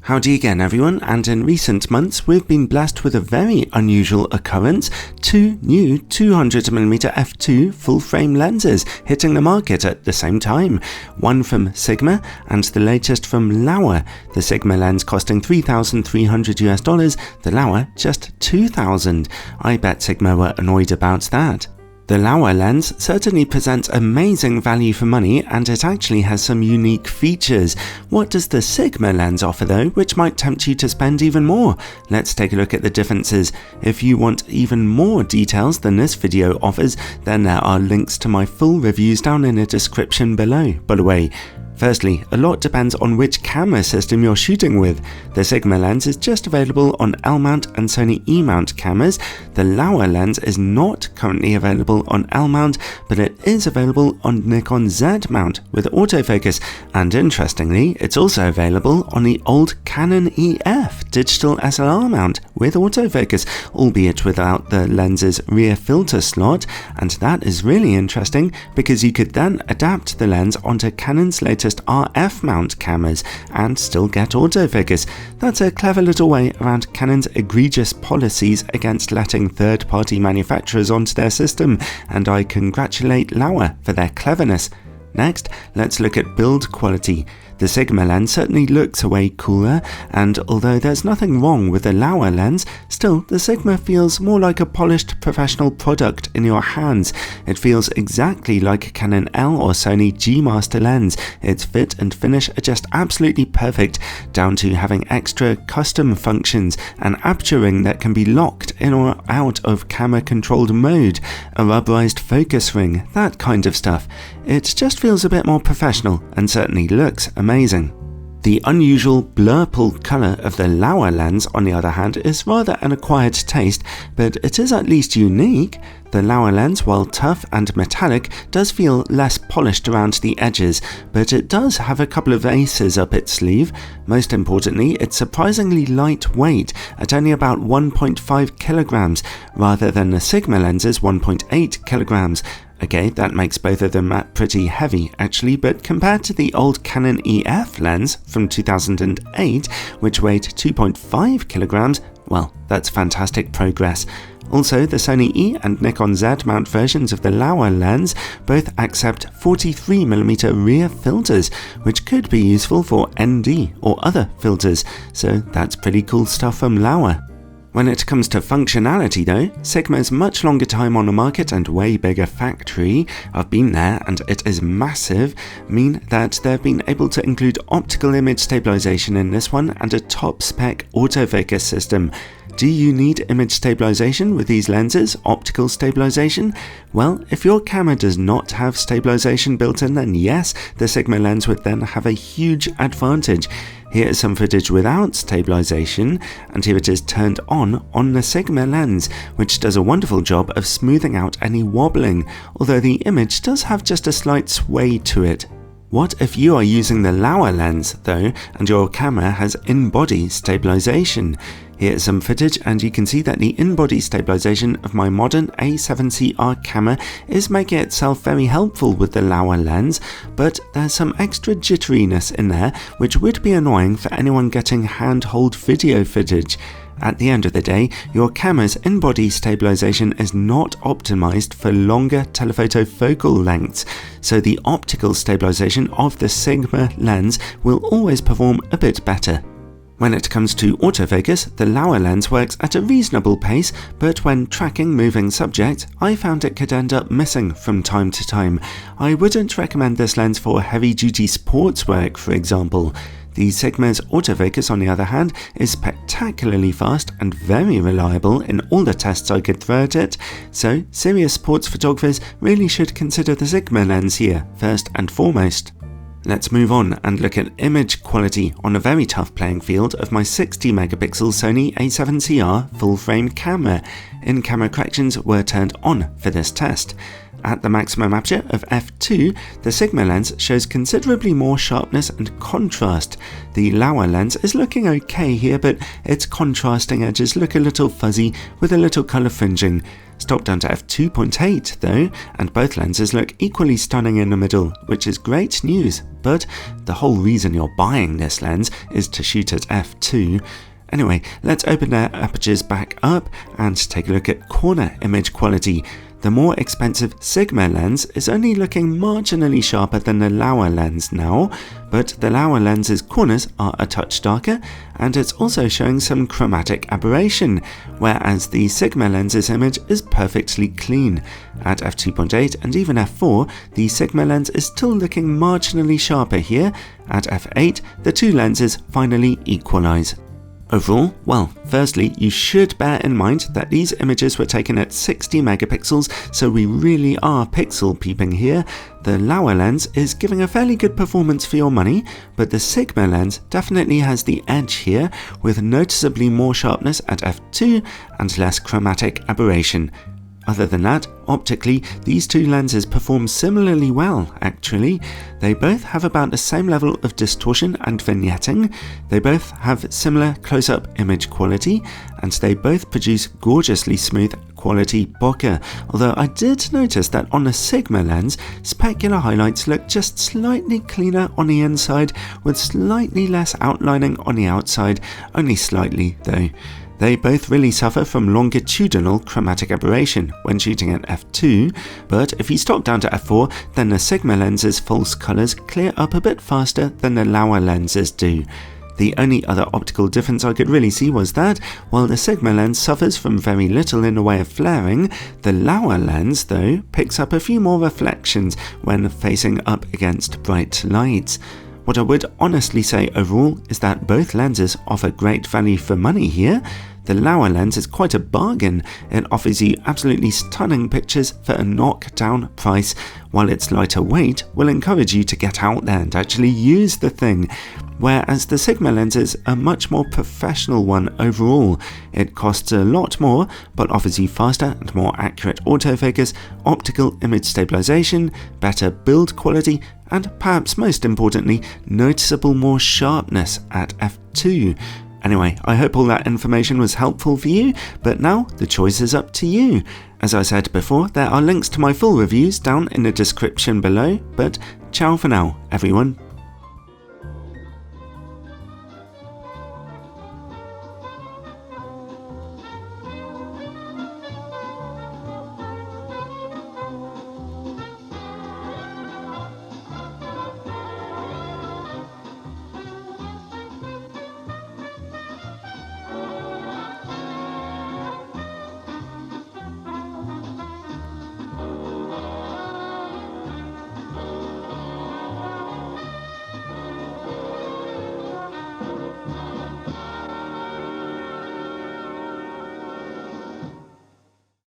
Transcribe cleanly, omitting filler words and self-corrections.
Howdy again everyone, and in recent months we've been blessed with a very unusual occurrence, two new 200mm f2 full-frame lenses hitting the market at the same time, one from Sigma and the latest from Laowa, the Sigma lens costing $3,300, the Laowa just $2,000. I bet Sigma were annoyed about that. The Laowa lens certainly presents amazing value for money, and it actually has some unique features. What does the Sigma lens offer though, which might tempt you to spend even more? Let's take a look at the differences. If you want even more details than this video offers, then there are links to my full reviews down in the description below, by the way. Firstly, a lot depends on which camera system you're shooting with. The Sigma lens is just available on L-mount and Sony E-mount cameras. The Laowa lens is not currently available on L-mount, but it is available on Nikon Z-mount with autofocus, and interestingly, it's also available on the old Canon EF digital SLR mount with autofocus, albeit without the lens's rear filter slot, and that is really interesting because you could then adapt the lens onto Canon's latest RF mount cameras and still get autofocus. That's a clever little way around Canon's egregious policies against letting third-party manufacturers onto their system, and I congratulate Laowa for their cleverness. Next, let's look at build quality. The Sigma lens certainly looks way cooler, and although there's nothing wrong with the Laowa lens, still the Sigma feels more like a polished professional product in your hands. It feels exactly like a Canon L or Sony G Master lens. Its fit and finish are just absolutely perfect, down to having extra custom functions, an aperture ring that can be locked in or out of camera controlled mode, a rubberized focus ring, that kind of stuff. It just feels a bit more professional and certainly looks amazing. The unusual blur pull colour of the Laowa lens, on the other hand, is rather an acquired taste, but it is at least unique. The Laowa lens, while tough and metallic, does feel less polished around the edges, but it does have a couple of aces up its sleeve. Most importantly, it's surprisingly lightweight at only about 1.5 kilograms, rather than the Sigma lens's 1.8 kilograms. Okay, that makes both of them pretty heavy actually, but compared to the old Canon EF lens from 2008, which weighed 2.5 kilograms, well, that's fantastic progress. Also, the Sony E and Nikon Z mount versions of the Laowa lens both accept 43mm rear filters, which could be useful for ND or other filters, so that's pretty cool stuff from Laowa. When it comes to functionality though, Sigma's much longer time on the market and way bigger factory, I've been there and it is massive, mean that they've been able to include optical image stabilization in this one and a top spec autofocus system. Do you need image stabilization with these lenses, optical stabilization? Well, if your camera does not have stabilization built in, then yes, the Sigma lens would then have a huge advantage. Here is some footage without stabilization, and here it is turned on the Sigma lens, which does a wonderful job of smoothing out any wobbling, although the image does have just a slight sway to it. What if you are using the Laowa lens though, and your camera has in-body stabilization? Here is some footage, and you can see that the in-body stabilization of my modern A7CR camera is making itself very helpful with the Laowa lens, but there's some extra jitteriness in there which would be annoying for anyone getting handhold video footage. At the end of the day, your camera's in-body stabilization is not optimized for longer telephoto focal lengths, so the optical stabilization of the Sigma lens will always perform a bit better. When it comes to autofocus, the Laowa lens works at a reasonable pace, but when tracking moving subjects, I found it could end up missing from time to time. I wouldn't recommend this lens for heavy-duty sports work, for example. The Sigma's autofocus, on the other hand, is spectacularly fast and very reliable in all the tests I could throw at it, so serious sports photographers really should consider the Sigma lens here, first and foremost. Let's move on and look at image quality on a very tough playing field of my 60MP Sony A7CR full-frame camera. In-camera corrections were turned on for this test. At the maximum aperture of f2, the Sigma lens shows considerably more sharpness and contrast. The Laowa lens is looking okay here, but its contrasting edges look a little fuzzy with a little colour fringing. Stop down to f2.8 though, and both lenses look equally stunning in the middle, which is great news, but the whole reason you're buying this lens is to shoot at f2. Anyway, let's open their apertures back up and take a look at corner image quality. The more expensive Sigma lens is only looking marginally sharper than the Laowa lens now, but the Laowa lens's corners are a touch darker, and it's also showing some chromatic aberration, whereas the Sigma lens's image is perfectly clean. At f2.8 and even f4, the Sigma lens is still looking marginally sharper here. At f8, the two lenses finally equalize. Overall, well, firstly, you should bear in mind that these images were taken at 60 megapixels, so we really are pixel peeping here. The Laowa lens is giving a fairly good performance for your money, but the Sigma lens definitely has the edge here, with noticeably more sharpness at f2 and less chromatic aberration. Other than that, optically, these two lenses perform similarly well, actually. They both have about the same level of distortion and vignetting, they both have similar close-up image quality, and they both produce gorgeously smooth quality bokeh, although I did notice that on the Sigma lens, specular highlights look just slightly cleaner on the inside, with slightly less outlining on the outside, only slightly though. They both really suffer from longitudinal chromatic aberration when shooting at f2, but if you stop down to f4, then the Sigma lens's false colours clear up a bit faster than the Laowa lenses do. The only other optical difference I could really see was that, while the Sigma lens suffers from very little in the way of flaring, the Laowa lens, though, picks up a few more reflections when facing up against bright lights. What I would honestly say overall is that both lenses offer great value for money here. The Laowa lens is quite a bargain. It offers you absolutely stunning pictures for a knockdown price, while its lighter weight will encourage you to get out there and actually use the thing. Whereas the Sigma lens is a much more professional one overall. It costs a lot more, but offers you faster and more accurate autofocus, optical image stabilization, better build quality, and perhaps most importantly, noticeable more sharpness at f2. Anyway, I hope all that information was helpful for you, but now the choice is up to you. As I said before, there are links to my full reviews down in the description below, but ciao for now, everyone.